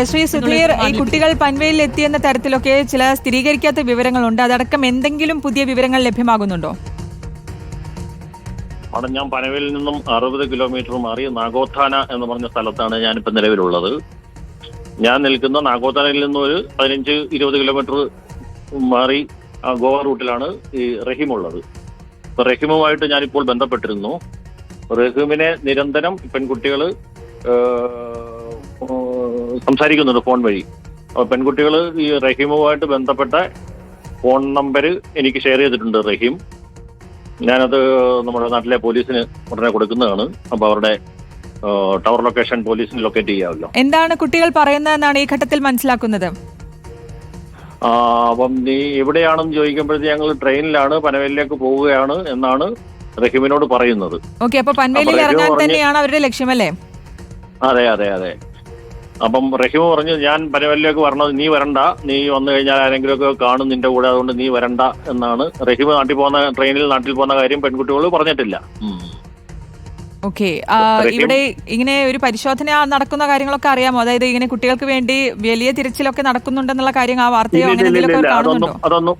ശ്രീ സുധീർ, ഈ കുട്ടികൾ പൻവേലിൽ എത്തിയെന്ന തരത്തിലൊക്കെ ചില സ്ഥിരീകരിക്കാത്ത വിവരങ്ങളുണ്ട്. അതടക്കം എന്തെങ്കിലും പുതിയ വിവരങ്ങൾ ലഭ്യമാകുന്നുണ്ടോ? അവിടെ ഞാൻ പനവേലിൽ നിന്നും 60 കിലോമീറ്റർ മാറി നാഗോത്താന എന്ന് പറഞ്ഞ സ്ഥലത്താണ് ഞാനിപ്പോൾ നിലവിലുള്ളത്. ഞാൻ നിൽക്കുന്ന നാഗോത്താനയിൽ നിന്നും ഒരു 15-20 കിലോമീറ്റർ മാറി ഗോവ റൂട്ടിലാണ് ഈ റഹീമുള്ളത്. ഇപ്പൊ റഹീമുമായിട്ട് ഞാനിപ്പോൾ ബന്ധപ്പെട്ടിരുന്നു. റഹീമിനെ നിരന്തരം പെൺകുട്ടികൾ സംസാരിക്കുന്നുണ്ട് ഫോൺ വഴി. അപ്പോൾ പെൺകുട്ടികൾ ഈ റഹീമുമായിട്ട് ബന്ധപ്പെട്ട ഫോൺ നമ്പർ എനിക്ക് ഷെയർ ചെയ്തിട്ടുണ്ട് റഹീം. ഞാനത് നമ്മുടെ നാട്ടിലെ പോലീസിന് ഉടനെ കൊടുക്കുന്നതാണ്. അപ്പോൾ അവരുടെ ടവർ ലൊക്കേഷൻ പോലീസിന് ലൊക്കേറ്റ് ചെയ്യാമല്ലോ. എന്താണ് കുട്ടികൾ പറയുന്നതെന്നാണ് ഈ ഘട്ടത്തിൽ മനസ്സിലാക്കുന്നത്? അപ്പം നീ എവിടെയാണെന്ന് ചോദിക്കുമ്പോഴത്തേക്ക് ഞങ്ങൾ ട്രെയിനിലാണ്, പനവേലിലേക്ക് പോവുകയാണ് എന്നാണ് റഹീമിനോട് പറയുന്നത്. ഓക്കെ, അപ്പൊ പൻവേലിൽ ഇറങ്ങാൻ തന്നെയാണ് അവരുടെ ലക്ഷ്യമല്ലേ? അതെ അതെ അതെ. അപ്പം റഹീം പറഞ്ഞു, ഞാൻ പനവേലിലേക്ക് വരണത്, നീ വരണ്ട, നീ വന്നു കഴിഞ്ഞാൽ ആരെങ്കിലുമൊക്കെ കാണും നിന്റെ കൂടെ, അതുകൊണ്ട് നീ വരണ്ട എന്നാണ് റഹീം. ട്രെയിനിൽ നാട്ടിൽ പോകുന്ന കാര്യം പെൺകുട്ടികൾ പറഞ്ഞിട്ടില്ല. ഓക്കെ, ഇവിടെ ഇങ്ങനെ ഒരു പരിശോധന നടക്കുന്ന കാര്യങ്ങളൊക്കെ അറിയാമോ? അതായത് ഇങ്ങനെ കുട്ടികൾക്ക് വേണ്ടി വലിയ തിരച്ചിലൊക്കെ നടക്കുന്നുണ്ടെന്നുള്ള കാര്യം ആ വാർത്തയോ അങ്ങനെ എന്തെങ്കിലുമൊക്കെ കാണുന്നുണ്ടോ?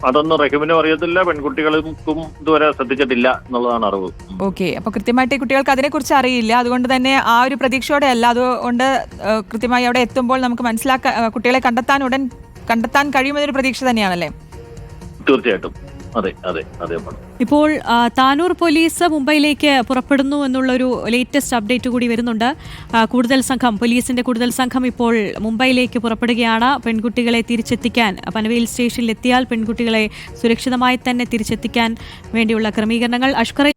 അതൊന്നും റഹീമിനും അറിയത്തില്ല, പെൺകുട്ടികൾക്കും ഇതുവരെ ശ്രദ്ധിച്ചിട്ടില്ല എന്നുള്ളതാണ് അറിവ്. ഓക്കെ, അപ്പൊ കൃത്യമായിട്ട് ഈ കുട്ടികൾക്ക് അതിനെക്കുറിച്ച് അറിയില്ല. അതുകൊണ്ട് തന്നെ ആ ഒരു പ്രതീക്ഷയോടെ അല്ല. അതുകൊണ്ട് കൃത്യമായി അവിടെ എത്തുമ്പോൾ നമുക്ക് കുട്ടികളെ കണ്ടെത്താൻ കഴിയുമെന്നൊരു പ്രതീക്ഷ തന്നെയാണല്ലേ? തീർച്ചയായിട്ടും, അതെ അതെ അതെ. ഇപ്പോൾ താനൂർ പോലീസ് മുംബൈയിലേക്ക് പുറപ്പെടുന്നു എന്നുള്ളൊരു ലേറ്റസ്റ്റ് അപ്ഡേറ്റ് കൂടി വരുന്നുണ്ട്. പോലീസിന്റെ കൂടുതൽ സംഘം ഇപ്പോൾ മുംബൈയിലേക്ക് പുറപ്പെടുകയാണ്. പെൺകുട്ടികളെ തിരിച്ചെത്തിക്കാൻ, പനവേൽ സ്റ്റേഷനിൽ എത്തിയാൽ പെൺകുട്ടികളെ സുരക്ഷിതമായി തന്നെ തിരിച്ചെത്തിക്കാൻ വേണ്ടിയുള്ള ക്രമീകരണങ്ങൾ. അഷ്കർ